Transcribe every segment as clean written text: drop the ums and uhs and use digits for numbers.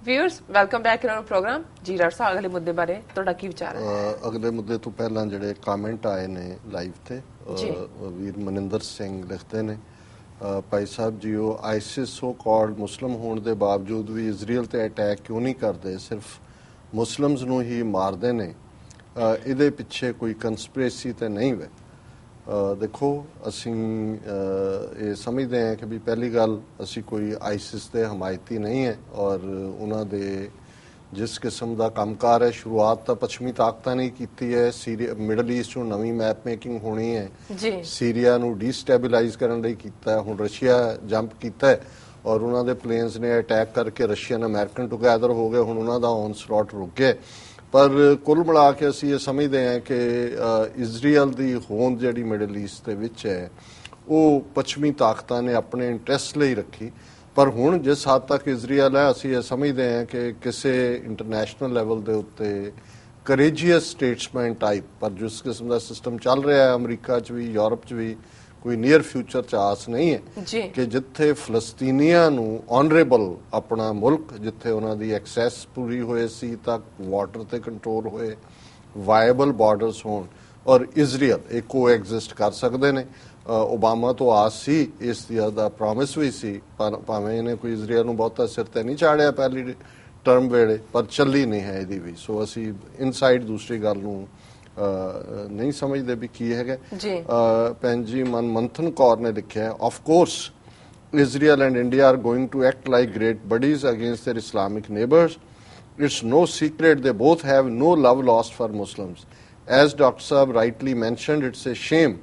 Viewers welcome back in our programme जी doctor साहब अगले मुद्दे बारे ਤੁਹਾਡਾ ਕੀ ਵਿਚਾਰ ਹੈ ਅਗਲੇ ਮੁੱਦੇ ਤੋਂ ਪਹਿਲਾਂ ਜਿਹੜੇ ਕਮੈਂਟ ਆਏ ਨੇ ਲਾਈਵ ਤੇ ਵੀਰ ਮਨਿੰਦਰ ਸਿੰਘ ਲਿਖਦੇ ਨੇ ਭਾਈ ਸਾਹਿਬ ਜੀ ਉਹ ਆਈਸਿਸ ਸੋ ਕਾਲਡ ਮੁਸਲਮ ਹੋਣ ਦੇ ਬਾਵਜੂਦ ਵੀ ਇਜ਼ਰਾਈਲ ਤੇ ਅਟੈਕ ਕਿਉਂ ਨਹੀਂ ਕਰਦੇ ਸਿਰਫ ਮੁਸਲਮਸ ਨੂੰ ਹੀ ਮਾਰਦੇ ਨੇ ਇਹਦੇ ਪਿੱਛੇ ਕੋਈ ਕੰਸਪੀਰੇਸੀ ਤੇ ਨਹੀਂ ਵੇ देखो ਅਸੀਂ ਇਹ ਸਮਝਦੇ ਹਾਂ ਕਿ ਵੀ ਪਹਿਲੀ ਗੱਲ ਅਸੀਂ ਕੋਈ ਆਈਸਿਸ ਦੇ ਹਮਾਇਤੀ ਨਹੀਂ ਹੈ ਔਰ ਉਹਨਾਂ ਦੇ ਜਿਸ ਕਿਸਮ ਦਾ ਕੰਮਕਾਰ ਹੈ ਸ਼ੁਰੂਆਤ ਤਾਂ ਪੱਛਮੀ ਤਾਕਤਾਂ ਨੇ ਕੀਤੀ ਹੈ ਮਿਡਲ ਈਸਟ ਨੂੰ ਨਵੀਂ ਮੈਪ ਮੇਕਿੰਗ ਹੋਣੀ ਹੈ ਜੀ ਸੀਰੀਆ ਨੂੰ ਡੀਸਟੈਬਿਲਾਈਜ਼ ਕਰਨ ਲਈ ਕੀਤਾ ਹੈ ਹੁਣ ਰਸ਼ੀਆ ਜੰਪ ਕੀਤਾ ਹੈ ਔਰ ਉਹਨਾਂ ਦੇ ਪਲੇਨਸ ਨੇ ਅਟੈਕ ਕਰਕੇ ਰਸ਼ੀਅਨ ਅਮਰੀਕਨ ਟੁਗੇਦਰ ਹੋ ਗਏ ਹੁਣ ਉਹਨਾਂ ਦਾ ਔਨਸਲੌਟ ਰੁਕ ਗਿਆ ਪਰ ਕੁੱਲ ਮਿਲਾ ਕੇ ਅਸੀਂ ਇਹ ਸਮਝਦੇ ਹਾਂ ਕਿ ਇਜ਼ਰਾਈਲ ਦੀ ਹੋਂਦ ਜਿਹੜੀ ਮਿਡਲ ਈਸਟ ਦੇ ਵਿੱਚ ਹੈ ਉਹ ਪੱਛਮੀ ਤਾਕਤਾਂ ਨੇ ਆਪਣੇ ਇੰਟਰਸਟ ਲਈ ਰੱਖੀ ਪਰ ਹੁਣ ਜਿਸ ਹੱਦ ਤੱਕ ਇਜ਼ਰਾਈਲ ਹੈ ਅਸੀਂ ਇਹ ਸਮਝਦੇ ਹਾਂ ਕਿ ਕਿਸੇ ਇੰਟਰਨੈਸ਼ਨਲ ਲੈਵਲ ਦੇ ਉੱਤੇ ਕਰੇਜੀਅਸ ਸਟੇਟਸਮੈਨ ਟਾਈਪ ਪਰ ਜਿਸ ਕਿਸਮ ਦਾ ਸਿਸਟਮ ਚੱਲ ਰਿਹਾ ਹੈ ਅਮਰੀਕਾ 'ਚ ਵੀ ਯੂਰਪ 'ਚ ਵੀ ਕੋਈ ਨੀਅਰ ਫਿਊਚਰ 'ਚ ਆਸ ਨਹੀਂ ਹੈ ਕਿ ਜਿੱਥੇ ਫਲਸਤੀਨੀਆਂ ਨੂੰ ਆਨਰੇਬਲ ਆਪਣਾ ਮੁਲਕ ਜਿੱਥੇ ਉਹਨਾਂ ਦੀ ਐਕਸੈਸ ਪੂਰੀ ਹੋਏ ਸੀ ਤੱਕ ਵਾਟਰ ਤੇ ਕੰਟਰੋਲ ਹੋਏ ਵਾਇਬਲ ਬਾਰਡਰਸ ਹੋਣ ਔਰ ਇਜ਼ਰਾਈਲ ਇਹ ਕੋ ਐਗਜ਼ਿਸਟ ਕਰ ਸਕਦੇ ਨੇ ਓਬਾਮਾ ਤੋਂ ਆਸ ਸੀ ਇਸ ਦਾ ਪ੍ਰੋਮਿਸ ਵੀ ਸੀ ਪਰ ਭਾਵੇਂ ਇਹਨੇ ਕੋਈ ਇਜ਼ਰਾਈਲ ਨੂੰ ਬਹੁਤਾ ਸਿਰ ਤੇ ਨਹੀਂ ਚਾੜਿਆ ਪਹਿਲੀ ਟਰਮ ਵੇਲੇ ਪਰ ਚੱਲੀ ਨਹੀਂ ਹੈ ਇਹਦੀ ਵੀ ਸੋ ਅਸੀਂ ਇਨਸਾਈਡ ਦੂਸਰੀ ਗੱਲ ਨੂੰ ਨਹੀਂ ਸਮਝਦੇ ਵੀ ਕੀ ਹੈਗਾ ਭੈਣ ਜੀ ਮਨਮੰਥਨ ਕੌਰ ਨੇ ਲਿਖਿਆ of course Israel and India are going to act like great buddies against their Islamic neighbors. It's no secret they both have no love lost for Muslims. As Dr. Saab rightly mentioned, it's a shame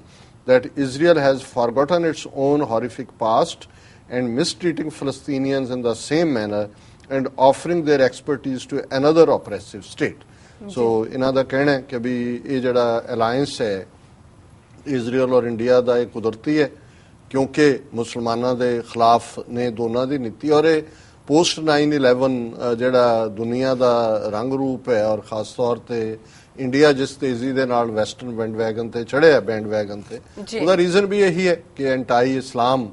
that Israel has forgotten its own horrific past and mistreating Palestinians in the same manner and offering their expertise to another oppressive state. ਸੋ ਇਹਨਾਂ ਦਾ ਕਹਿਣਾ ਹੈ ਕਿ ਵੀ ਇਹ ਜਿਹੜਾ alliance ਹੈ Israel ਔਰ India ਦਾ ਇਹ ਕੁਦਰਤੀ ਹੈ ਕਿਉਂਕਿ ਮੁਸਲਮਾਨਾਂ ਦੇ ਖਿਲਾਫ ਨੇ ਦੋਨਾਂ ਦੀ ਨੀਤੀ ਔਰ ਇਹ ਪੋਸਟ 9/11 ਜਿਹੜਾ ਦੁਨੀਆ ਦਾ ਰੰਗ ਰੂਪ ਹੈ ਔਰ ਖਾਸ ਤੌਰ ਤੇ ਇੰਡੀਆ ਜਿਸ ਤੇਜ਼ੀ ਦੇ ਨਾਲ ਵੈਸਟਰਨ ਬੈਂਡਵੈਗਨ ਤੇ ਚੜ੍ਹਿਆ ਬੈਂਡਵੈਗਨ ਤੇ ਉਹਦਾ ਰੀਜ਼ਨ ਵੀ ਇਹੀ ਹੈ ਕਿ ਐਂਟਾਈ ਇਸਲਾਮ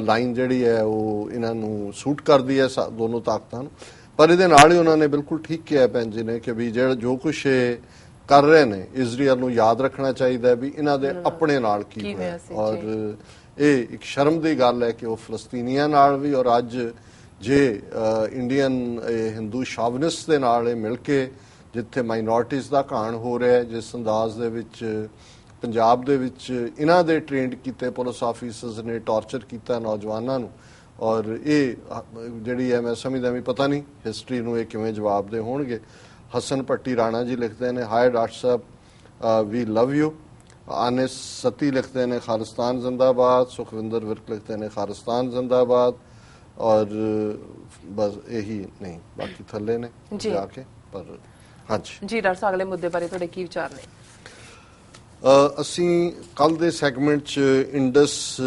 ਲਾਈਨ ਜਿਹੜੀ ਹੈ ਉਹ ਇਹਨਾਂ ਨੂੰ ਸੂਟ ਕਰਦੀ ਹੈ ਦੋਨੋਂ ਤਾਕਤਾਂ ਨੂੰ ਪਰ ਇਹਦੇ ਨਾਲ ਹੀ ਉਹਨਾਂ ਨੇ ਬਿਲਕੁਲ ਠੀਕ ਕਿਹਾ ਭੈਣ ਜੀ ਨੇ ਕਿ ਵੀ ਜਿਹੜਾ ਜੋ ਕੁਛ ਇਹ ਕਰ ਰਹੇ ਨੇ ਇਜ਼ਰਾਈਲ ਨੂੰ ਯਾਦ ਰੱਖਣਾ ਚਾਹੀਦਾ ਵੀ ਇਹਨਾਂ ਦੇ ਆਪਣੇ ਨਾਲ ਕੀ ਹੋਇਆ ਔਰ ਇਹ ਇੱਕ ਸ਼ਰਮ ਦੀ ਗੱਲ ਹੈ ਕਿ ਉਹ ਫਲਸਤੀਨੀਆਂ ਨਾਲ ਵੀ ਔਰ ਅੱਜ ਜੇ ਇੰਡੀਅਨ ਹਿੰਦੂ ਸ਼ਾਵਨਿਸਟ ਦੇ ਨਾਲ ਇਹ ਮਿਲ ਕੇ ਜਿੱਥੇ ਮਾਈਨੋਰਟੀਜ਼ ਦਾ ਘਾਣ ਹੋ ਰਿਹਾ ਜਿਸ ਅੰਦਾਜ਼ ਦੇ ਵਿੱਚ ਪੰਜਾਬ ਦੇ ਵਿੱਚ ਇਹਨਾਂ ਦੇ ਟ੍ਰੇਨਡ ਕੀਤੇ ਪੁਲਿਸ ਆਫੀਸਰਸ ਨੇ ਟਾਰਚਰ ਕੀਤਾ ਨੌਜਵਾਨਾਂ ਨੂੰ ਔਰ ਇਹ ਜਿਹੜੀ ਹੈ ਮੈਂ ਸਮਝਦਾ ਵੀ ਪਤਾ ਨਹੀਂ ਹਿਸਟਰੀ ਨੂੰ ਇਹ ਕਿਵੇਂ ਜਵਾਬ ਦੇ ਹੋਣਗੇ ਹਸਨ ਭੱਟੀ ਰਾਣਾ ਜੀ ਲਿਖਦੇ ਨੇ high doctor Sahib we love you ਆਨਿਸ ਸਤੀ ਲਿਖਦੇ ਨੇ ਖਾਲਿਸਤਾਨ ਜ਼ਿੰਦਾਬਾਦ ਸੁਖਵਿੰਦਰ ਵਿਰਕ ਲਿਖਦੇ ਨੇ ਖਾਲਿਸਤਾਨ ਜ਼ਿੰਦਾਬਾਦ ਔਰ ਬਸ ਇਹੀ ਨਹੀਂ ਬਾਕੀ ਥੱਲੇ ਨੇ ਜਾ ਕੇ ਪਰ ਹਾਂਜੀ ਜੀ ਡਾਕਟਰ ਸਾਹਿਬ ਅਗਲੇ ਮੁੱਦੇ ਬਾਰੇ ਤੁਹਾਡੇ ਕੀ ਵਿਚਾਰ ਨੇ ਅਸੀਂ ਕੱਲ ਦੇ ਸੈਗਮੈਂਟ 'ਚ ਇੰਡਸ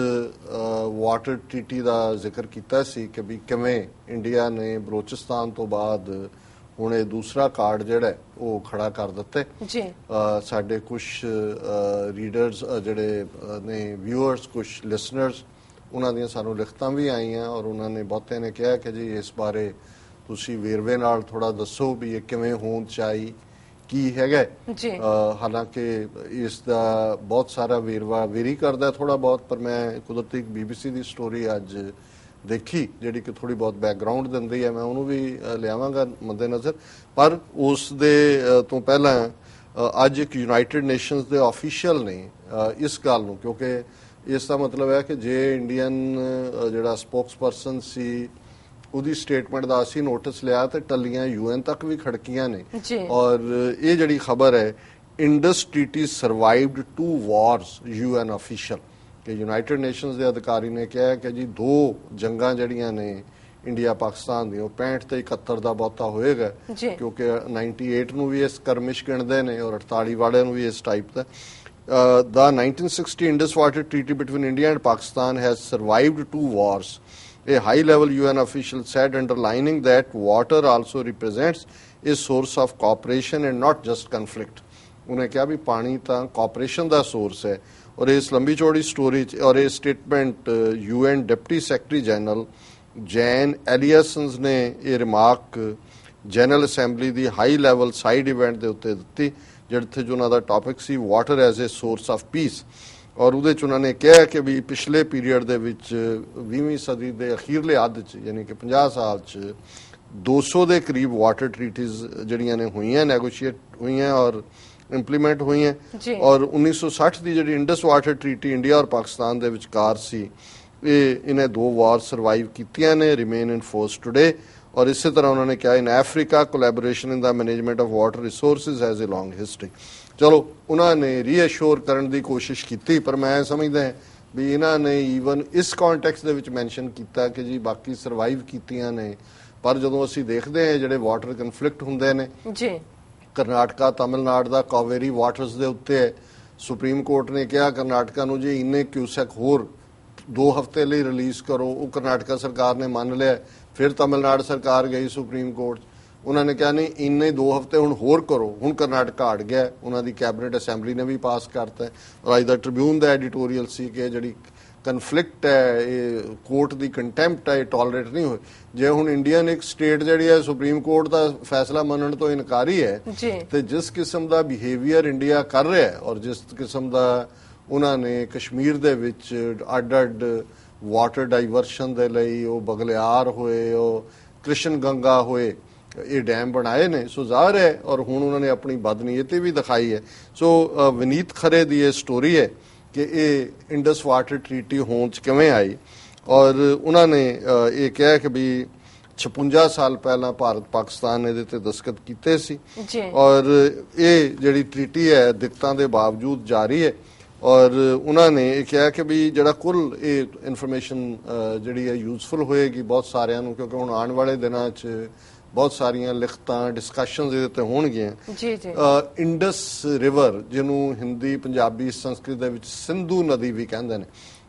ਵਾਟਰ ਟ੍ਰੀਟੀ ਦਾ ਜ਼ਿਕਰ ਕੀਤਾ ਸੀ ਕਿ ਵੀ ਕਿਵੇਂ ਇੰਡੀਆ ਨੇ ਬਲੋਚਿਸਤਾਨ ਤੋਂ ਬਾਅਦ ਹੁਣ ਇਹ ਦੂਸਰਾ ਕਾਰਡ ਜਿਹੜਾ ਉਹ ਖੜਾ ਕਰ ਦਿੱਤਾ ਜੀ ਸਾਡੇ ਕੁਝ ਰੀਡਰਸ ਜਿਹੜੇ ਨੇ ਵਿਊਅਰਸ ਕੁਝ ਲਿਸਨਰਸ ਉਹਨਾਂ ਦੀਆਂ ਸਾਨੂੰ ਲਿਖਤਾਂ ਵੀ ਆਈਆਂ ਔਰ ਉਹਨਾਂ ਨੇ ਬਹੁਤੇ ਨੇ ਕਿਹਾ ਕਿ ਜੀ ਇਸ ਬਾਰੇ ਤੁਸੀਂ ਵੇਰਵੇ ਨਾਲ ਥੋੜਾ ਦੱਸੋ ਵੀ ਇਹ ਕਿਵੇਂ ਹੋਂਦ 'ਚ ਆਈ ਕੀ ਹੈਗਾ ਹਾਲਾਂਕਿ ਇਸ ਦਾ ਬਹੁਤ ਸਾਰਾ ਵੇਰਵਾ ਵੇਰੀ ਕਰਦਾ ਥੋੜਾ ਬਹੁਤ ਪਰ ਮੈਂ ਕੁਦਰਤੀ BBC ਦੀ ਸਟੋਰੀ ਅੱਜ ਦੇਖੀ ਜਿਹੜੀ ਕਿ ਥੋੜੀ ਬਹੁਤ ਬੈਕਗ੍ਰਾਉਂਡ ਦਿੰਦੀ ਹੈ ਮੈਂ ਉਹਨੂੰ ਵੀ ਲਿਆਵਾਂਗਾ ਮੱਦੇ ਨਜ਼ਰ ਪਰ ਉਸ ਦੇ ਤੋਂ ਪਹਿਲਾਂ ਅੱਜ ਇੱਕ ਯੂਨਾਈਟਿਡ ਨੇਸ਼ਨਸ ਦੇ ਆਫੀਸ਼ੀਅਲ ਨੇ ਇਸ ਗੱਲ ਨੂੰ ਕਿਉਂਕਿ ਇਸ ਦਾ ਮਤਲਬ ਹੈ ਕਿ ਜੇ ਇੰਡੀਅਨ ਜਿਹੜਾ ਸਪੋਕਸਪਰਸਨ ਸੀ ਉਹਦੀ ਸਟੇਟਮੈਂਟ ਦਾ ਅਸੀਂ ਨੋਟਿਸ ਲਿਆ ਤੇ ਟੱਲੀਆਂ UN ਤੱਕ ਵੀ ਖੜਕੀਆਂ ਨੇ ਔਰ ਇਹ ਜਿਹੜੀ ਖਬਰ ਹੈ ਇੰਡਸ ਟ੍ਰੀਟੀ ਸਰਵਾਈਵਡ 2 ਵਾਰਸ UN ਅਫੀਸ਼ੀਅਲ ਕਿ ਯੂਨਾਈਟਿਡ ਨੇਸ਼ਨਸ ਦੇ ਅਧਿਕਾਰੀ ਨੇ ਕਿਹਾ ਕਿ ਜੀ 2 ਜੰਗਾਂ ਜਿਹੜੀਆਂ ਨੇ ਇੰਡੀਆ ਪਾਕਿਸਤਾਨ ਦੀਆਂ 65 ਤੇ 71 ਦਾ ਬਹੁਤਾ ਹੋਏਗਾ ਕਿਉਂਕਿ 98 ਨੂੰ ਵੀ ਇਸ ਕਰਮਿਸ਼ ਗਿਣਦੇ ਨੇ ਔਰ 48 ਵਾਲੇ ਨੂੰ ਵੀ ਇਸ type the The 1960 Indus Water Treaty between India and Pakistan has survived 2 wars. A high-level UN official said, underlining that water also represents a source of cooperation and not just conflict. उन्हें कहा भी पानी तो cooperation का source है और इस लंबी चौड़ी स्टोरी और ये statement UN deputy secretary general Jan Eliasson ਨੇ ਇਹ ਰਿਮਾਰਕ ਜਨਰਲ ਅਸੈਂਬਲੀ ਦੀ ਹਾਈ ਲੈਵਲ ਸਾਈਡ ਇਵੈਂਟ ਦੇ ਉੱਤੇ ਦਿੱਤੀ, ਜਿੱਥੇ ਜੋ ਉਹਨਾਂ ਦਾ ਟੌਪਿਕ ਸੀ water as a source of peace. ਔਰ ਉਹਦੇ 'ਚ ਉਹਨਾਂ ਨੇ ਕਿਹਾ ਕਿ ਵੀ ਪਿਛਲੇ ਪੀਰੀਅਡ ਦੇ ਵਿੱਚ 20ਵੀਂ ਸਦੀ ਦੇ ਅਖੀਰਲੇ ਅੱਧ 'ਚ ਯਾਨੀ ਕਿ 50 ਸਾਲ 'ਚ 200 ਦੇ ਕਰੀਬ ਵਾਟਰ ਟਰੀਟੀਜ਼ ਜਿਹੜੀਆਂ ਨੇ ਹੋਈਆਂ, ਨੈਗੋਸ਼ੀਏਟ ਹੋਈਆਂ ਔਰ ਇੰਪਲੀਮੈਂਟ ਹੋਈਆਂ। ਔਰ 1960 ਦੀ ਜਿਹੜੀ ਇੰਡਸ ਵਾਟਰ ਟਰੀਟੀ ਇੰਡੀਆ ਔਰ ਪਾਕਿਸਤਾਨ ਦੇ ਵਿਚਕਾਰ ਸੀ, ਇਹਨੇ 2 ਵਾਰ ਸਰਵਾਈਵ ਕੀਤੀਆਂ ਨੇ, ਰਿਮੇਨ ਇਨ ਫੋਰਸ ਟੁਡੇ। ਔਰ ਇਸੇ ਤਰ੍ਹਾਂ ਉਹਨਾਂ ਨੇ ਕਿਹਾ in Africa collaboration in the management of water resources has a long history. ਚਲੋ ਉਹਨਾਂ ਨੇ ਰੀਅਸ਼ੋਰ ਕਰਨ ਦੀ ਕੋਸ਼ਿਸ਼ ਕੀਤੀ, ਪਰ ਮੈਂ ਸਮਝਦਾ ਵੀ ਇਹਨਾਂ ਨੇ ਈਵਨ ਇਸ ਕੌਨਟੈਕਸਟ ਦੇ ਵਿੱਚ ਮੈਂਸ਼ਨ ਕੀਤਾ ਕਿ ਜੀ ਬਾਕੀ ਸਰਵਾਈਵ ਕੀਤੀਆਂ ਨੇ, ਪਰ ਜਦੋਂ ਅਸੀਂ ਦੇਖਦੇ ਹਾਂ ਜਿਹੜੇ ਵਾਟਰ ਕਨਫਲਿਕਟ ਹੁੰਦੇ ਨੇ ਜੀ, ਕਰਨਾਟਕਾ ਤਮਿਲਨਾਡੂ ਦਾ ਕਾਵੇਰੀ ਵਾਟਰਸ ਦੇ ਉੱਤੇ ਸੁਪਰੀਮ ਕੋਰਟ ਨੇ ਕਿਹਾ ਕਰਨਾਟਕਾ ਨੂੰ ਜੀ ਇੰਨੇ ਕਿਊਸੈਕ ਹੋਰ 2 ਹਫ਼ਤੇ ਲਈ ਰਿਲੀਜ਼ ਕਰੋ, ਉਹ ਕਰਨਾਟਕਾ ਸਰਕਾਰ ਨੇ ਮੰਨ ਲਿਆ। ਫਿਰ ਤਮਿਲਨਾਡੂ ਸਰਕਾਰ ਗਈ ਸੁਪਰੀਮ ਕੋਰਟ, ਉਹਨਾਂ ਨੇ ਕਿਹਾ ਨਹੀਂ ਇੰਨੇ 2 ਹਫ਼ਤੇ ਹੁਣ ਹੋਰ ਕਰੋ। ਹੁਣ ਕਰਨਾਟਕਾ ਅੜ ਗਿਆ, ਉਹਨਾਂ ਦੀ ਕੈਬਨਿਟ ਅਸੈਂਬਲੀ ਨੇ ਵੀ ਪਾਸ ਕਰਤਾ। ਔਰ ਅੱਜ ਦਾ ਟ੍ਰਿਬਿਊਨ ਦਾ ਐਡੀਟੋਰੀਅਲ ਸੀ ਕਿ ਜਿਹੜੀ ਕਨਫਲਿਕਟ ਹੈ, ਇਹ ਕੋਰਟ ਦੀ ਕੰਟੈਂਪਟ ਹੈ, ਇਹ ਟੋਲਰੇਟ ਨਹੀਂ ਹੋਏ। ਜੇ ਹੁਣ ਇੰਡੀਅਨ ਇੱਕ ਸਟੇਟ ਜਿਹੜੀ ਹੈ ਸੁਪਰੀਮ ਕੋਰਟ ਦਾ ਫੈਸਲਾ ਮੰਨਣ ਤੋਂ ਇਨਕਾਰੀ ਹੈ, ਤੇ ਜਿਸ ਕਿਸਮ ਦਾ ਬਿਹੇਵੀਅਰ ਇੰਡੀਆ ਕਰ ਰਿਹਾ ਔਰ ਜਿਸ ਕਿਸਮ ਦਾ ਉਹਨਾਂ ਨੇ ਕਸ਼ਮੀਰ ਦੇ ਵਿੱਚ ਅੱਡ-ਅੱਡ ਵਾਟਰ ਡਾਈਵਰਸ਼ਨ ਦੇ ਲਈ ਉਹ ਬਗਲਿਆਰ ਹੋਏ, ਉਹ ਕ੍ਰਿਸ਼ਨ ਗੰਗਾ ਹੋਏ, ਇਹ ਡੈਮ ਬਣਾਏ ਨੇ, ਸੋ ਜ਼ਾਹਰ ਹੈ। ਔਰ ਹੁਣ ਉਹਨਾਂ ਨੇ ਆਪਣੀ ਬਦਨੀਅਤੀ ਵੀ ਦਿਖਾਈ ਹੈ। ਸੋ ਵਿਨੀਤ ਖਰੇ ਦੀ ਇਹ ਸਟੋਰੀ ਹੈ ਕਿ ਇਹ ਇੰਡਸ ਵਾਟਰ ਟਰੀਟੀ ਹੋਣ 'ਚ ਕਿਵੇਂ ਆਈ। ਔਰ ਉਹਨਾਂ ਨੇ ਇਹ ਕਿਹਾ ਕਿ ਵੀ 56 ਸਾਲ ਪਹਿਲਾਂ ਭਾਰਤ ਪਾਕਿਸਤਾਨ ਨੇ ਇਹਦੇ ਤੇ ਦਸਤਖਤ ਕੀਤੇ ਸੀ ਔਰ ਇਹ ਜਿਹੜੀ ਟਰੀਟੀ ਹੈ ਦਿੱਕਤਾਂ ਦੇ ਬਾਵਜੂਦ ਜਾਰੀ ਹੈ। ਔਰ ਉਹਨਾਂ ਨੇ ਇਹ ਕਿਹਾ ਕਿ ਵੀ ਜਿਹੜਾ ਕੁੱਲ ਇਹ ਇਨਫੋਰਮੇਸ਼ਨ ਜਿਹੜੀ ਹੈ ਯੂਜ਼ਫੁਲ ਹੋਏਗੀ ਬਹੁਤ ਸਾਰਿਆਂ ਨੂੰ, ਕਿਉਂਕਿ ਹੁਣ ਆਉਣ ਵਾਲੇ ਦਿਨਾਂ 'ਚ ਬਹੁਤ ਸਾਰੀਆਂ ਲਿਖਤਾਂ ਡਿਸਕਸ਼ਨਸ ਇਹਦੇ ਤੇ ਹੋਣਗੀਆਂ। ਇੰਡਸ ਰਿਵਰ, ਜਿਹਨੂੰ ਹਿੰਦੀ ਪੰਜਾਬੀ ਸੰਸਕ੍ਰਿਤ ਦੇ ਵਿੱਚ ਸਿੰਧੂ ਨਦੀ ਵੀ ਕਹਿੰਦੇ ਨੇ,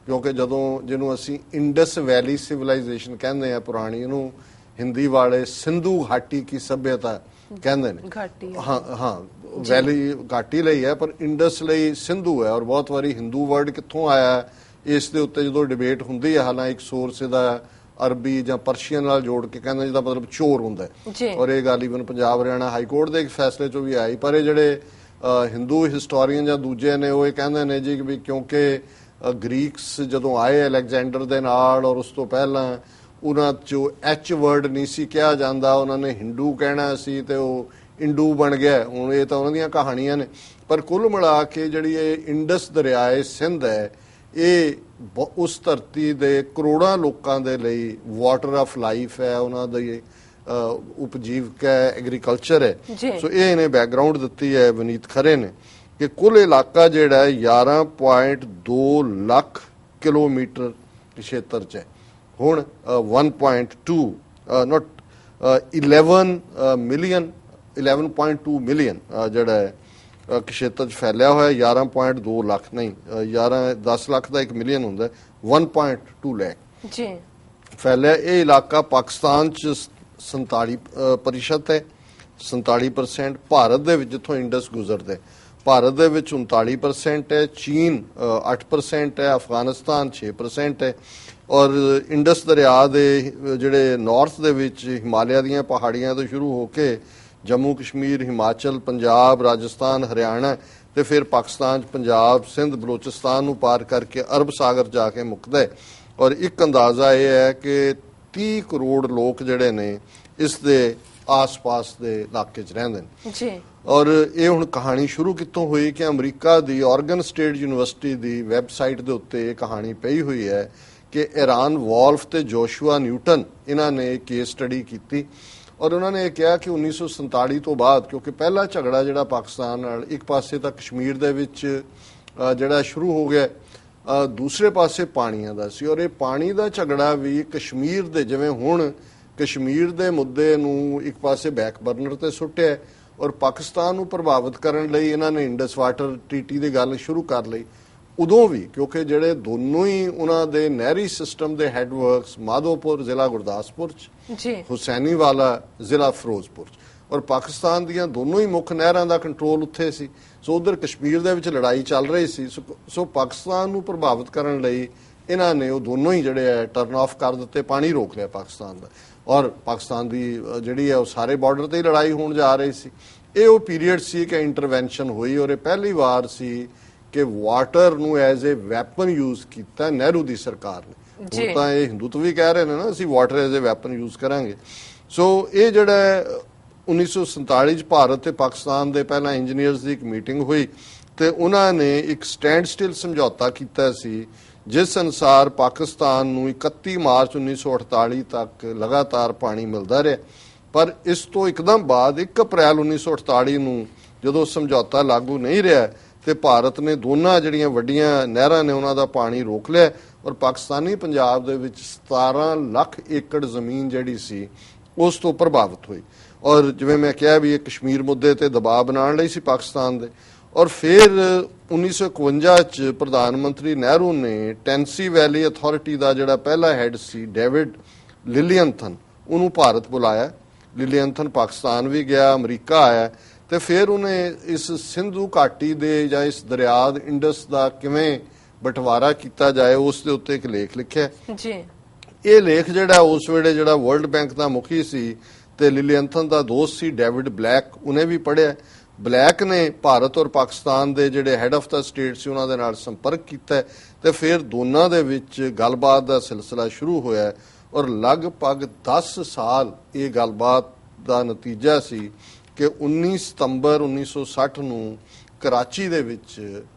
ਕਿਉਂਕਿ ਜਿਹਨੂੰ ਅਸੀਂ ਇੰਡਸ ਵੈਲੀ ਸਿਵਲਾਈਜੇਸ਼ਨ ਕਹਿੰਦੇ ਆ ਪੁਰਾਣੀ, ਇਹਨੂੰ ਹਿੰਦੀ ਵਾਲੇ ਸਿੰਧੂ ਘਾਟੀ ਕੀ ਸਭਿਅਤਾ ਕਹਿੰਦੇ ਨੇ। ਹਾਂ ਵੈਲੀ ਘਾਟੀ ਲਈ ਹੈ, ਪਰ ਇੰਡਸ ਲਈ ਸਿੰਧੂ ਹੈ। ਔਰ ਬਹੁਤ ਵਾਰੀ ਹਿੰਦੂ ਵਰਡ ਕਿੱਥੋਂ ਆਇਆ ਇਸ ਦੇ ਉੱਤੇ ਜਦੋਂ ਡਿਬੇਟ ਹੁੰਦੀ ਹੈ, ਹਾਲਾਂਕਿ ਇੱਕ ਸੋਰਸ ਇਹਦਾ ਅਰਬੀ ਜਾਂ ਪਰਸ਼ੀਅਨ ਨਾਲ ਜੋੜ ਕੇ ਕਹਿੰਦੇ ਜਿਹਦਾ ਮਤਲਬ ਚੋਰ ਹੁੰਦਾ ਹੈ, ਔਰ ਇਹ ਗੱਲ even Punjab Haryana high court ਦੇ ਇੱਕ ਫੈਸਲੇ 'ਚੋਂ ਵੀ ਆਈ। ਪਰ ਇਹ ਜਿਹੜੇ ਹਿੰਦੂ ਹਿਸਟੋਰੀਅਨ ਜਾਂ ਦੂਜੇ ਨੇ ਉਹ ਇਹ ਕਹਿੰਦੇ ਨੇ ਜੀ ਵੀ ਕਿਉਂਕਿ ਗ੍ਰੀਕਸ ਜਦੋਂ ਆਏ ਅਲੈਗਜ਼ੈਂਡਰ ਦੇ ਨਾਲ ਔਰ ਉਸ ਤੋਂ ਪਹਿਲਾਂ ਉਹਨਾਂ 'ਚੋਂ ਐਚ ਵਰਡ ਨਹੀਂ ਸੀ ਕਿਹਾ ਜਾਂਦਾ, ਉਹਨਾਂ ਨੇ ਹਿੰਦੂ ਕਹਿਣਾ ਸੀ ਤੇ ਉਹ ਇੰਡੂ ਬਣ ਗਿਆ। ਹੁਣ ਇਹ ਤਾਂ ਉਹਨਾਂ ਦੀਆਂ ਕਹਾਣੀਆਂ ਨੇ, ਪਰ ਕੁੱਲ ਮਿਲਾ ਕੇ ਜਿਹੜੀ ਇਹ ਇੰਡਸ ਦਰਿਆਏ ਸਿੰਧ ਹੈ, ਇਹ ਉਸ ਧਰਤੀ ਦੇ ਕਰੋੜਾਂ ਲੋਕਾਂ ਦੇ ਲਈ ਵਾਟਰ ਆਫ ਲਾਈਫ ਹੈ, ਉਹਨਾਂ ਦੀ ਉਪਜੀਵਕਾ ਹੈ, ਐਗਰੀਕਲਚਰ ਹੈ। ਸੋ ਇਹ ਇਹਨੇ ਬੈਕਗਰਾਉਂਡ ਦਿੱਤੀ ਹੈ ਵਿਨੀਤ ਖਰੇ ਨੇ ਕਿ ਕੁੱਲ ਇਲਾਕਾ ਜਿਹੜਾ 11.2 ਲੱਖ ਕਿਲੋਮੀਟਰ ਖੇਤਰ 'ਚ ਹੈ। ਹੁਣ 11.2 ਮਿਲੀਅਨ ਜਿਹੜਾ ਹੈ ਖੇਤਰ 'ਚ ਫੈਲਿਆ ਹੋਇਆ। 11.2 ਲੱਖ ਨਹੀਂ, 10 ਲੱਖ ਦਾ 1 ਮਿਲੀਅਨ ਹੁੰਦਾ, 1.2 ਲੱਖ ਫੈਲਿਆ। ਇਹ ਇਲਾਕਾ ਪਾਕਿਸਤਾਨ 'ਚ 47% ਹੈ, 47%। ਭਾਰਤ ਦੇ ਵਿੱਚ ਜਿੱਥੋਂ ਇੰਡਸ ਗੁਜ਼ਰਦੇ ਭਾਰਤ ਦੇ ਵਿੱਚ 39% ਹੈ, ਚੀਨ 8% ਹੈ, ਅਫਗਾਨਿਸਤਾਨ 6% ਹੈ। ਔਰ ਇੰਡਸ ਦਰਿਆ ਦੇ ਜਿਹੜੇ ਨਾਰਥ ਦੇ ਵਿੱਚ ਹਿਮਾਲਿਆ ਦੀਆਂ ਪਹਾੜੀਆਂ ਤੋਂ ਸ਼ੁਰੂ ਹੋ ਕੇ ਜੰਮੂ ਕਸ਼ਮੀਰ, ਹਿਮਾਚਲ, ਪੰਜਾਬ, ਰਾਜਸਥਾਨ, ਹਰਿਆਣਾ ਤੇ ਫਿਰ ਪਾਕਿਸਤਾਨ 'ਚ ਪੰਜਾਬ, ਸਿੰਧ, ਬਲੋਚਿਸਤਾਨ ਨੂੰ ਪਾਰ ਕਰਕੇ ਅਰਬ ਸਾਗਰ ਜਾ ਕੇ ਮੁੱਕਦਾ ਹੈ। ਔਰ ਇੱਕ ਅੰਦਾਜ਼ਾ ਇਹ ਹੈ ਕਿ 30 ਕਰੋੜ ਲੋਕ ਜਿਹੜੇ ਨੇ ਇਸ ਦੇ ਆਸ-ਪਾਸ ਦੇ ਇਲਾਕੇ 'ਚ ਰਹਿੰਦੇ ਨੇ। ਔਰ ਇਹ ਹੁਣ ਕਹਾਣੀ ਸ਼ੁਰੂ ਕਿੱਥੋਂ ਹੋਈ ਕਿ ਅਮਰੀਕਾ ਦੀ ਔਰਗਨ ਸਟੇਟ ਯੂਨੀਵਰਸਿਟੀ ਦੀ ਵੈਬਸਾਈਟ ਦੇ ਉੱਤੇ ਇਹ ਕਹਾਣੀ ਪਈ ਹੋਈ ਹੈ ਕਿ ਇਰਾਨ ਵੋਲਫ ਤੇ ਜੋਸ਼ੂਆ ਨਿਊਟਨ ਇਹਨਾਂ ਨੇ ਕੇਸ ਸਟੱਡੀ ਕੀਤੀ ਔਰ ਉਹਨਾਂ ਨੇ ਇਹ ਕਿਹਾ ਕਿ 1947 ਤੋਂ ਬਾਅਦ, ਕਿਉਂਕਿ ਪਹਿਲਾ ਝਗੜਾ ਜਿਹੜਾ ਪਾਕਿਸਤਾਨ ਨਾਲ ਇੱਕ ਪਾਸੇ ਤਾਂ ਕਸ਼ਮੀਰ ਦੇ ਵਿੱਚ ਜਿਹੜਾ ਸ਼ੁਰੂ ਹੋ ਗਿਆ, ਦੂਸਰੇ ਪਾਸੇ ਪਾਣੀਆਂ ਦਾ ਸੀ। ਔਰ ਇਹ ਪਾਣੀ ਦਾ ਝਗੜਾ ਵੀ ਕਸ਼ਮੀਰ ਦੇ, ਜਿਵੇਂ ਹੁਣ ਕਸ਼ਮੀਰ ਦੇ ਮੁੱਦੇ ਨੂੰ ਇੱਕ ਪਾਸੇ ਬੈਕ ਬਰਨਰ ਤੇ ਸੁੱਟਿਆ ਔਰ ਪਾਕਿਸਤਾਨ ਨੂੰ ਪ੍ਰਭਾਵਿਤ ਕਰਨ ਲਈ ਇਹਨਾਂ ਨੇ ਇੰਡਸ ਵਾਟਰ ਟਰੀਟੀ ਦੀ ਗੱਲ ਸ਼ੁਰੂ ਕਰ ਲਈ। ਉਦੋਂ ਵੀ ਕਿਉਂਕਿ ਜਿਹੜੇ ਦੋਨੋਂ ਹੀ ਉਹਨਾਂ ਦੇ ਨਹਿਰੀ ਸਿਸਟਮ ਦੇ ਹੈਡਵਰਕਸ ਮਾਧੋਪੁਰ ਜ਼ਿਲ੍ਹਾ ਗੁਰਦਾਸਪੁਰ 'ਚ, ਹੁਸੈਨੀਵਾਲਾ ਜ਼ਿਲ੍ਹਾ ਫਿਰੋਜ਼ਪੁਰ 'ਚ, ਔਰ ਪਾਕਿਸਤਾਨ ਦੀਆਂ ਦੋਨੋਂ ਹੀ ਮੁੱਖ ਨਹਿਰਾਂ ਦਾ ਕੰਟਰੋਲ ਉੱਥੇ ਸੀ। ਸੋ ਉਧਰ ਕਸ਼ਮੀਰ ਦੇ ਵਿੱਚ ਲੜਾਈ ਚੱਲ ਰਹੀ ਸੀ। ਸੋ ਪਾਕਿਸਤਾਨ ਨੂੰ ਪ੍ਰਭਾਵਿਤ ਕਰਨ ਲਈ ਇਹਨਾਂ ਨੇ ਉਹ ਦੋਨੋਂ ਹੀ ਜਿਹੜੇ ਹੈ ਟਰਨ ਆਫ ਕਰ ਦਿੱਤੇ, ਪਾਣੀ ਰੋਕ ਲਿਆ ਪਾਕਿਸਤਾਨ ਦਾ। ਔਰ ਪਾਕਿਸਤਾਨ ਦੀ ਜਿਹੜੀ ਹੈ ਉਹ ਸਾਰੇ ਬਾਰਡਰ ਤੇ ਹੀ ਲੜਾਈ ਹੋਣ ਜਾ ਰਹੀ ਸੀ। ਇਹ ਉਹ ਪੀਰੀਅਡ ਸੀ ਕਿ ਇੰਟਰਵੈਂਸ਼ਨ ਹੋਈ, ਔਰ ਇਹ ਪਹਿਲੀ ਵਾਰ ਸੀ ਕਿ ਵਾਟਰ ਨੂੰ ਐਜ਼ ਏ ਵੈਪਨ ਯੂਜ਼ ਕੀਤਾ ਨਹਿਰੂ ਦੀ ਸਰਕਾਰ ਨੇ। ਹੁਣ ਤਾਂ ਇਹ ਹਿੰਦੂਤਵ ਵੀ ਕਹਿ ਰਹੇ ਨੇ ਨਾ ਅਸੀਂ ਵਾਟਰ ਐਜ਼ ਏ ਵੈਪਨ ਯੂਜ਼ ਕਰਾਂਗੇ। ਸੋ ਇਹ ਜਿਹੜਾ 1947 ਚ ਭਾਰਤ ਤੇ ਪਾਕਿਸਤਾਨ ਦੇ ਪਹਿਲਾਂ ਇੰਜੀਨੀਅਰਸ ਦੀ ਇੱਕ ਮੀਟਿੰਗ ਹੋਈ ਤੇ ਉਹਨਾਂ ਨੇ ਇੱਕ ਸਟੈਂਡ ਸਟਿਲ ਸਮਝੌਤਾ ਕੀਤਾ ਸੀ, ਜਿਸ ਅਨੁਸਾਰ ਪਾਕਿਸਤਾਨ ਨੂੰ 31 ਮਾਰਚ 1948 ਤੱਕ ਲਗਾਤਾਰ ਪਾਣੀ ਮਿਲਦਾ ਰਿਹਾ। ਪਰ ਇਸ ਤੋਂ ਇੱਕਦਮ ਬਾਅਦ 1 ਅਪ੍ਰੈਲ 1948 ਨੂੰ ਜਦੋਂ ਸਮਝੌਤਾ ਲਾਗੂ ਨਹੀਂ ਰਿਹਾ ਤੇ ਭਾਰਤ ਨੇ ਦੋਨਾਂ ਜਿਹੜੀਆਂ ਵੱਡੀਆਂ ਨਹਿਰਾਂ ਨੇ ਉਹਨਾਂ ਦਾ ਪਾਣੀ ਰੋਕ ਲਿਆ, ਔਰ ਪਾਕਿਸਤਾਨੀ ਪੰਜਾਬ ਦੇ ਵਿੱਚ 17 ਲੱਖ ਏਕੜ ਜ਼ਮੀਨ ਜਿਹੜੀ ਸੀ ਉਸ ਤੋਂ ਪ੍ਰਭਾਵਿਤ ਹੋਈ। ਔਰ ਜਿਵੇਂ ਮੈਂ ਕਿਹਾ ਵੀ ਇਹ ਕਸ਼ਮੀਰ ਮੁੱਦੇ ਤੇ ਦਬਾਅ ਬਣਾਉਣ ਲਈ ਸੀ ਪਾਕਿਸਤਾਨ ਦੇ। ਔਰ ਫਿਰ 1951 ਚ ਪ੍ਰਧਾਨ ਮੰਤਰੀ ਨਹਿਰੂ ਨੇ ਟੈਂਸੀ ਵੈਲੀ ਅਥਾਰਟੀ ਦਾ ਜਿਹੜਾ ਪਹਿਲਾ ਹੈਡ ਸੀ ਡੇਵਿਡ ਲਿਲੀਅਨਥਨ, ਉਹਨੂੰ ਭਾਰਤ ਬੁਲਾਇਆ। ਲਿਲੀਅਨਥਨ ਪਾਕਿਸਤਾਨ ਵੀ ਗਿਆ, ਅਮਰੀਕਾ ਆਇਆ ਤੇ ਫਿਰ ਉਹਨੇ ਇਸ ਸਿੰਧੂ ਘਾਟੀ ਦੇ ਜਾਂ ਇਸ ਦਰਿਆ ਇੰਡਸ ਦਾ ਕਿਵੇਂ ਬਟਵਾਰਾ ਕੀਤਾ ਜਾਏ ਉਸ ਦੇ ਉੱਤੇ ਇੱਕ ਲੇਖ ਲਿਖਿਆ ਜੀ। ਇਹ ਲੇਖ ਜਿਹੜਾ ਉਸ ਵੇਲੇ ਜਿਹੜਾ ਵਰਲਡ ਬੈਂਕ ਦਾ ਮੁਖੀ ਸੀ ਤੇ ਲਿਲੀਅਨਥਨ ਦਾ ਦੋਸਤ ਸੀ ਡੇਵਿਡ ਬਲੈਕ, ਉਹਨੇ ਵੀ ਪੜ੍ਹਿਆ। ਬਲੈਕ ਨੇ ਭਾਰਤ ਔਰ ਪਾਕਿਸਤਾਨ ਦੇ ਜਿਹੜੇ ਹੈਡ ਆਫ ਦਾ ਸਟੇਟ ਸੀ ਉਹਨਾਂ ਦੇ ਨਾਲ ਸੰਪਰਕ ਕੀਤਾ ਤੇ ਫਿਰ ਦੋਨਾਂ ਦੇ ਵਿੱਚ ਗੱਲਬਾਤ ਦਾ ਸਿਲਸਿਲਾ ਸ਼ੁਰੂ ਹੋਇਆ। ਔਰ ਲਗਭਗ 10 ਸਾਲ ਇਹ ਗੱਲਬਾਤ ਦਾ ਨਤੀਜਾ ਸੀ ਕਿ 19 ਸਤੰਬਰ 1960 ਨੂੰ ਕਰਾਚੀ ਦੇ ਵਿੱਚ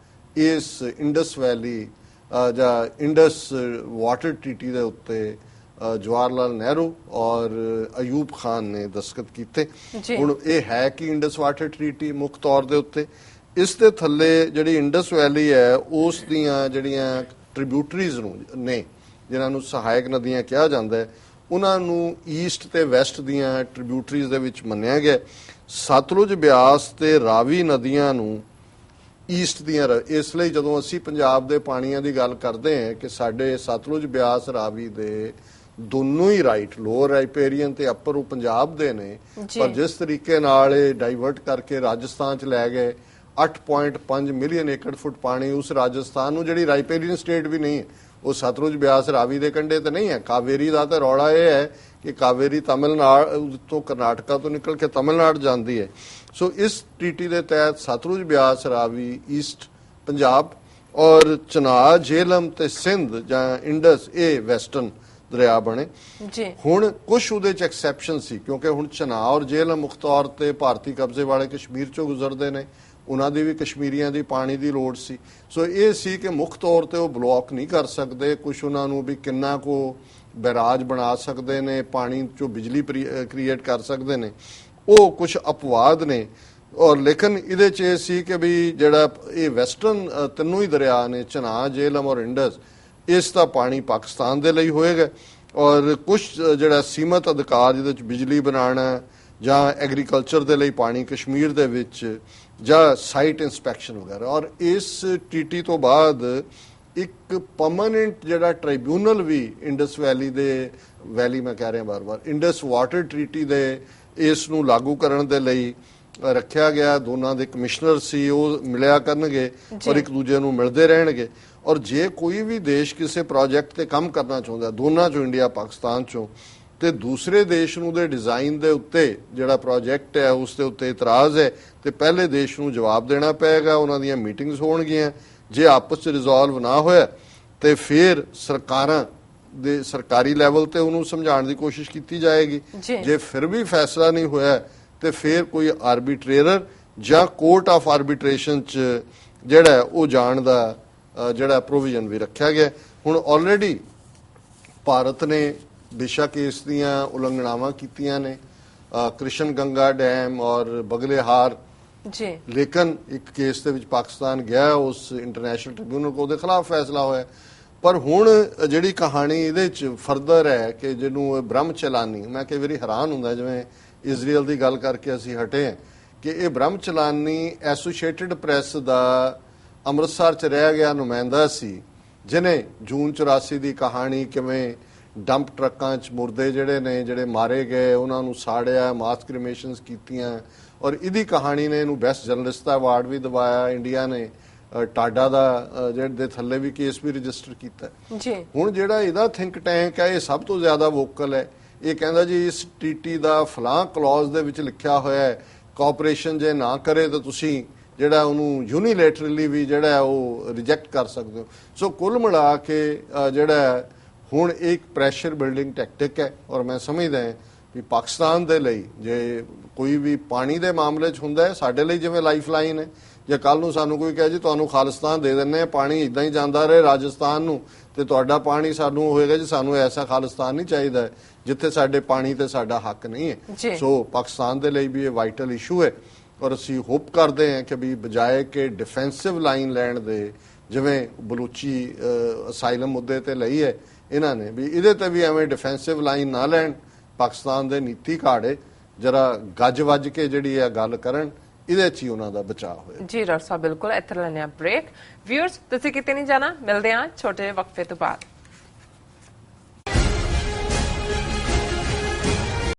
ਇਸ ਇੰਡਸ ਵੈਲੀ ਜਾਂ ਇੰਡਸ ਵਾਟਰ ਟ੍ਰੀਟੀ ਦੇ ਉੱਤੇ ਜਵਾਹਰ ਲਾਲ ਨਹਿਰੂ ਔਰ ਅਯੂਬ ਖਾਨ ਨੇ ਦਸਤਖਤ ਕੀਤੇ। ਹੁਣ ਇਹ ਹੈ ਕਿ ਇੰਡਸ ਵਾਟਰ ਟ੍ਰੀਟੀ ਮੁੱਖ ਤੌਰ ਦੇ ਉੱਤੇ ਇਸ ਦੇ ਥੱਲੇ ਜਿਹੜੀ ਇੰਡਸ ਵੈਲੀ ਹੈ ਉਸ ਦੀਆਂ ਜਿਹੜੀਆਂ ਟ੍ਰਿਬਿਊਟਰੀਜ਼ ਨੇ ਜਿਨ੍ਹਾਂ ਨੂੰ ਸਹਾਇਕ ਨਦੀਆਂ ਕਿਹਾ ਜਾਂਦਾ ਹੈ, ਉਹਨਾਂ ਨੂੰ ਈਸਟ ਤੇ ਵੈਸਟ ਦੀਆਂ ਟ੍ਰਿਬਿਊਟਰੀਜ਼ ਦੇ ਵਿੱਚ ਮੰਨਿਆ ਗਿਆ। ਸਤਲੁਜ, ਬਿਆਸ ਤੇ ਰਾਵੀ ਨਦੀਆਂ ਨੂੰ ਈਸਟ ਦੀਆਂ, ਇਸ ਲਈ ਜਦੋਂ ਅਸੀਂ ਪੰਜਾਬ ਦੇ ਪਾਣੀਆਂ ਦੀ ਗੱਲ ਕਰਦੇ ਹਾਂ ਕਿ ਸਾਡੇ ਸਤਲੁਜ, ਬਿਆਸ, ਰਾਵੀ ਦੇ ਦੋਨੋਂ ਹੀ ਰਾਈਟ ਲੋਅਰ ਰਾਈਪੇਰੀਅਨ ਤੇ ਅਪਰ ਉਹ ਪੰਜਾਬ ਦੇ ਨੇ, ਪਰ ਜਿਸ ਤਰੀਕੇ ਨਾਲ ਇਹ ਡਾਈਵਰਟ ਕਰਕੇ ਰਾਜਸਥਾਨ ਚ ਲੈ ਗਏ 8.5 ਮਿਲੀਅਨ ਏਕੜ ਫੁੱਟ ਪਾਣੀ ਉਸ ਰਾਜਸਥਾਨ ਨੂੰ, ਜਿਹੜੀ ਰਾਈਪੇਰੀਅਨ ਸਟੇਟ ਵੀ ਨਹੀਂ ਹੈ, ਉਹ ਸਤਲੁਜ, ਬਿਆਸ, ਰਾਵੀ ਦੇ ਕੰਢੇ ਤੇ ਨਹੀਂ ਹੈ। ਕਾਵੇਰੀ ਦਾ ਤਾਂ ਰੌਲਾ ਇਹ ਹੈ ਕਿ ਕਾਵੇਰੀ ਤਮਿਲਨਾਡੂ ਤੋਂ ਕਰਨਾਟਕਾ ਤੋਂ ਨਿਕਲ ਕੇ ਤਮਿਲਨਾਡੂ ਜਾਂਦੀ ਹੈ। ਸੋ ਇਸ ਟ੍ਰੀਟੀ ਦੇ ਤਹਿਤ ਸਤਲੁਜ, ਬਿਆਸ, ਰਾਵੀ ਈਸਟ ਪੰਜਾਬ ਔਰ ਚਨਾਬ, ਜੇਹਲਮ ਤੇ ਸਿੰਧ ਜਾਂ ਇੰਡਸ ਇਹ ਵੈਸਟਰਨ ਦਰਿਆ ਬਣੇ। ਹੁਣ ਕੁਝ ਉਹਦੇ ਚ ਐਕਸੈਪਸ਼ਨ ਸੀ ਕਿਉਂਕਿ ਹੁਣ ਚਨਾਬ ਔਰ ਜੇਹਲਮ ਮੁੱਖ ਤੌਰ ਤੇ ਭਾਰਤੀ ਕਬਜ਼ੇ ਵਾਲੇ ਕਸ਼ਮੀਰ ਚੋਂ ਗੁਜ਼ਰਦੇ ਨੇ, ਉਹਨਾਂ ਦੀ ਵੀ ਕਸ਼ਮੀਰੀਆਂ ਦੀ ਪਾਣੀ ਦੀ ਲੋੜ ਸੀ। ਸੋ ਇਹ ਸੀ ਕਿ ਮੁੱਖ ਤੌਰ ਤੇ ਉਹ ਬਲੌਕ ਨਹੀਂ ਕਰ ਸਕਦੇ, ਕੁਝ ਉਹਨਾਂ ਨੂੰ ਵੀ ਕਿੰਨਾ ਕੋ ਬੈਰਾਜ ਬਣਾ ਸਕਦੇ ਨੇ, ਪਾਣੀ ਚੋਂ ਬਿਜਲੀ ਕ੍ਰੀਏਟ ਕਰ ਸਕਦੇ ਨੇ, ਉਹ ਕੁਝ ਅਪਵਾਦ ਨੇ। ਔਰ ਲੇਕਿਨ ਇਹਦੇ ਚ ਇਹ ਸੀ ਕਿ ਵੀ ਜਿਹੜਾ ਇਹ ਵੈਸਟਰਨ ਤਿੰਨੋਂ ਹੀ ਦਰਿਆ ਨੇ ਚਨਾਬ, ਜੇਹਲਮ ਔਰ ਇੰਡਸ, ਇਸ ਦਾ ਪਾਣੀ ਪਾਕਿਸਤਾਨ ਦੇ ਲਈ ਹੋਏਗਾ। ਔਰ ਕੁਝ ਜਿਹੜਾ ਸੀਮਤ ਅਧਿਕਾਰ ਜਿਹਦੇ ਚ ਬਿਜਲੀ ਬਣਾਉਣਾ ਜਾਂ ਐਗਰੀਕਲਚਰ ਦੇ ਲਈ ਪਾਣੀ ਕਸ਼ਮੀਰ ਦੇ ਵਿੱਚ ਜਾਂ ਸਾਈਟ ਇੰਸਪੈਕਸ਼ਨ ਵਗੈਰਾ। ਔਰ ਇਸ ਟੀਟੀ ਤੋਂ ਬਾਅਦ ਇੱਕ ਪਰਮਾਨੈਂਟ ਜਿਹੜਾ ਟ੍ਰਾਈਬਿਊਨਲ ਵੀ ਇੰਡਸ ਵੈਲੀ ਦੇ, ਵੈਲੀ ਮੈਂ ਕਹਿ ਰਿਹਾ ਬਾਰ-ਬਾਰ, ਇੰਡਸ ਵਾਟਰ ਟ੍ਰੀਟੀ ਦੇ ਇਸ ਨੂੰ ਲਾਗੂ ਕਰਨ ਦੇ ਲਈ ਰੱਖਿਆ ਗਿਆ। ਦੋਨਾਂ ਦੇ ਕਮਿਸ਼ਨਰ ਸੀ, ਉਹ ਮਿਲਿਆ ਕਰਨਗੇ ਔਰ ਇੱਕ ਦੂਜੇ ਨੂੰ ਮਿਲਦੇ ਰਹਿਣਗੇ। ਔਰ ਜੇ ਕੋਈ ਵੀ ਦੇਸ਼ ਕਿਸੇ ਪ੍ਰੋਜੈਕਟ ਤੇ ਕੰਮ ਕਰਨਾ ਚਾਹੁੰਦਾ ਦੋਨਾਂ ਚੋਂ, ਇੰਡੀਆ ਪਾਕਿਸਤਾਨ ਚੋਂ, ਤੇ ਦੂਸਰੇ ਦੇਸ਼ ਨੂੰ ਦੇ ਡਿਜ਼ਾਈਨ ਦੇ ਉੱਤੇ ਜਿਹੜਾ ਪ੍ਰੋਜੈਕਟ ਹੈ ਉਸ ਦੇ ਉੱਤੇ ਇਤਰਾਜ਼ ਹੈ ਤੇ ਪਹਿਲੇ ਦੇਸ਼ ਨੂੰ ਜਵਾਬ ਦੇਣਾ ਪਏਗਾ। ਉਹਨਾਂ ਦੀਆਂ ਮੀਟਿੰਗਸ ਹੋਣਗੀਆਂ, ਜੇ ਆਪਸ ਚ ਰਿਜ਼ੋਲਵ ਨਾ ਹੋਇਆ ਤੇ ਫਿਰ ਸਰਕਾਰਾਂ ਦੇ ਸਰਕਾਰੀ ਲੈਵਲ ਤੇ ਉਹਨੂੰ ਸਮਝਾਉਣ ਦੀ ਕੋਸ਼ਿਸ਼ ਕੀਤੀ ਜਾਏਗੀ। ਜੇ ਫਿਰ ਵੀ ਫੈਸਲਾ ਨਹੀਂ ਹੋਇਆ ਤੇ ਫਿਰ ਕੋਈ ਆਰਬਿਟਰੇਟਰ ਜਾਂ ਕੋਰਟ ਆਫ ਆਰਬਿਟ੍ਰੇਸ਼ਨ ਚ ਜਿਹੜਾ ਉਹ ਜਾਣ ਦਾ ਜਿਹੜਾ ਪ੍ਰੋਵੀਜ਼ਨ ਵੀ ਰੱਖਿਆ ਗਿਆ। ਹੁਣ ਆਲਰੇਡੀ ਭਾਰਤ ਨੇ ਬੇਸ਼ੱਕ ਇਸ ਦੀਆਂ ਉਲੰਘਣਾਵਾਂ ਕੀਤੀਆਂ ਨੇ, ਕ੍ਰਿਸ਼ਨ ਗੰਗਾ ਡੈਮ ਔਰ ਬਗਲੇਹਾਰ, ਲੇਕਿਨ ਇੱਕ ਕੇਸ ਦੇ ਵਿੱਚ ਪਾਕਿਸਤਾਨ ਗਿਆ ਉਸ ਇੰਟਰਨੈਸ਼ਨਲ ਟ੍ਰਿਬਿਊਨਲ ਕੋਲ, ਉਹਦੇ ਖਿਲਾਫ ਫੈਸਲਾ ਹੋਇਆ। ਪਰ ਹੁਣ ਜਿਹੜੀ ਕਹਾਣੀ ਇਹਦੇ ਚ ਫਰਦਰ ਹੈ ਕਿ ਜਿਹਨੂੰ ਬ੍ਰਹਮਚਲਾਨੀ, ਮੈਂ ਕਈ ਵਾਰੀ ਹੈਰਾਨ ਹੁੰਦਾ ਜਿਵੇਂ ਇਜ਼ਰਾਈਲ ਦੀ ਗੱਲ ਕਰਕੇ ਅਸੀਂ ਹਟੇ ਹਾਂ ਕਿ ਇਹ ਬ੍ਰਹਮਚਲਾਨੀ ਐਸੋਸੀਏਟਿਡ ਪ੍ਰੈਸ ਦਾ ਅੰਮ੍ਰਿਤਸਰ ਚ ਰਹਿ ਗਿਆ ਨੁਮਾਇੰਦਾ ਸੀ, ਜਿਹਨੇ ਜੂਨ 84 ਦੀ ਕਹਾਣੀ ਕਿਵੇਂ ਡੰਪ ਟਰੱਕਾਂ 'ਚ ਮੁਰਦੇ ਜਿਹੜੇ ਨੇ ਜਿਹੜੇ ਮਾਰੇ ਗਏ ਉਹਨਾਂ ਨੂੰ ਸਾੜਿਆ, ਮਾਸ ਕ੍ਰਿਮੇਸ਼ਨਸ ਕੀਤੀਆਂ, ਔਰ ਇਹਦੀ ਕਹਾਣੀ ਨੇ ਇਹਨੂੰ ਬੈਸਟ ਜਰਨਲਿਸਟ ਦਾ ਅਵਾਰਡ ਵੀ ਦਿਵਾਇਆ ਇੰਡੀਆ ਨੇ ਟਾਡਾ ਦਾ ਜਿਹੜੇ ਦੇ ਥੱਲੇ ਵੀ ਕੇਸ ਵੀ ਰਜਿਸਟਰ ਕੀਤਾ ਜੀ। ਹੁਣ ਜਿਹੜਾ ਇਹਦਾ ਥਿੰਕ ਟੈਂਕ ਹੈ ਇਹ ਸਭ ਤੋਂ ਜ਼ਿਆਦਾ ਵੋਕਲ ਹੈ। ਇਹ ਕਹਿੰਦਾ ਜੀ ਇਸ ਟੀਟੀ ਦਾ ਫਲਾਂ ਕਲੌਜ਼ ਦੇ ਵਿੱਚ ਲਿਖਿਆ ਹੋਇਆ ਹੈ ਕੋਆਪਰੇਸ਼ਨ ਜੇ ਨਾ ਕਰੇ ਤਾਂ ਤੁਸੀਂ ਜਿਹੜਾ ਉਹਨੂੰ ਯੂਨੀਲੈਟਰਲੀ ਵੀ ਜਿਹੜਾ ਉਹ ਰਿਜੈਕਟ ਕਰ ਸਕਦੇ ਹੋ। ਸੋ ਕੁੱਲ ਮਿਲਾ ਕੇ ਜਿਹੜਾ ਹੁਣ ਇੱਕ ਪ੍ਰੈਸ਼ਰ ਬਿਲਡਿੰਗ ਟੈਕਟਿਕ ਹੈ ਔਰ ਮੈਂ ਸਮਝਦਾ ਵੀ ਪਾਕਿਸਤਾਨ ਦੇ ਲਈ ਜੇ ਕੋਈ ਵੀ ਪਾਣੀ ਦੇ ਮਾਮਲੇ 'ਚ ਹੁੰਦਾ ਹੈ ਸਾਡੇ ਲਈ ਜਿਵੇਂ ਲਾਈਫ ਲਾਈਨ ਹੈ, ਜੇ ਕੱਲ ਨੂੰ ਸਾਨੂੰ ਕੋਈ ਕਹੇ ਜੀ ਤੁਹਾਨੂੰ ਖਾਲਿਸਤਾਨ ਦੇ ਦਿੰਦੇ ਆ ਪਾਣੀ ਇਦਾਂ ਹੀ ਜਾਂਦਾ ਰਹੇ ਰਾਜਸਥਾਨ ਨੂੰ ਤੇ ਤੁਹਾਡਾ ਪਾਣੀ ਸਾਨੂੰ ਹੋਏਗਾ ਜੀ ਸਾਨੂੰ ਐਸਾ ਖਾਲਿਸਤਾਨ ਨਹੀਂ ਚਾਹੀਦਾ ਜਿੱਥੇ ਸਾਡੇ ਪਾਣੀ ਤੇ ਸਾਡਾ ਹੱਕ ਨਹੀਂ ਹੈ। ਸੋ ਪਾਕਿਸਤਾਨ ਦੇ ਲਈ ਵੀ ਇਹ ਵਾਈਟਲ ਇਸ਼ੂ ਹੈ ਔਰ ਅਸੀਂ ਹੋਪ ਕਰਦੇ ਹਾਂ ਕਿ ਵੀ ਬਜਾਏ ਕਿ ਡਿਫੈਂਸਿਵ ਲਾਈਨ ਲੈਣ ਦੇ ਜਿਵੇਂ ਬਲੂਚੀ ਅਸਾਈਲਮ ਮੁੱਦੇ ਤੇ ਲਈ ਹੈ ਇਹਨਾਂ ਨੇ ਵੀ ਇਹਦੇ ਤੇ ਵੀ ਐਵੇਂ ਡਿਫੈਂਸਿਵ ਲਾਈਨ ਨਾ ਲੈਣ। ਪਾਕਿਸਤਾਨ ਦੇ ਨੀਤੀ ਘਾੜੇ ਜਰਾ ਗੱਜ ਵੱਜ ਕੇ ਜਿਹੜੀ ਹੈ ਗੱਲ ਕਰਨ, ਇਹਦੇ 'ਚ ਹੀ ਉਹਨਾਂ ਦਾ ਬਚਾਅ ਹੋਇਆ। ਜੀ ਡਾਕਟਰ ਸਾਹਿਬ ਬਿਲਕੁਲ। ਇੱਥੇ ਲੈਣੇ ਆ ਬ੍ਰੇਕ। ਵਿਊਅਰਸ ਤੁਸੀਂ ਕਿਤੇ ਨਹੀਂ ਜਾਣਾ, ਮਿਲਦੇ ਆ ਛੋਟੇ ਵਕਫੇ ਤੋਂ ਬਾਅਦ।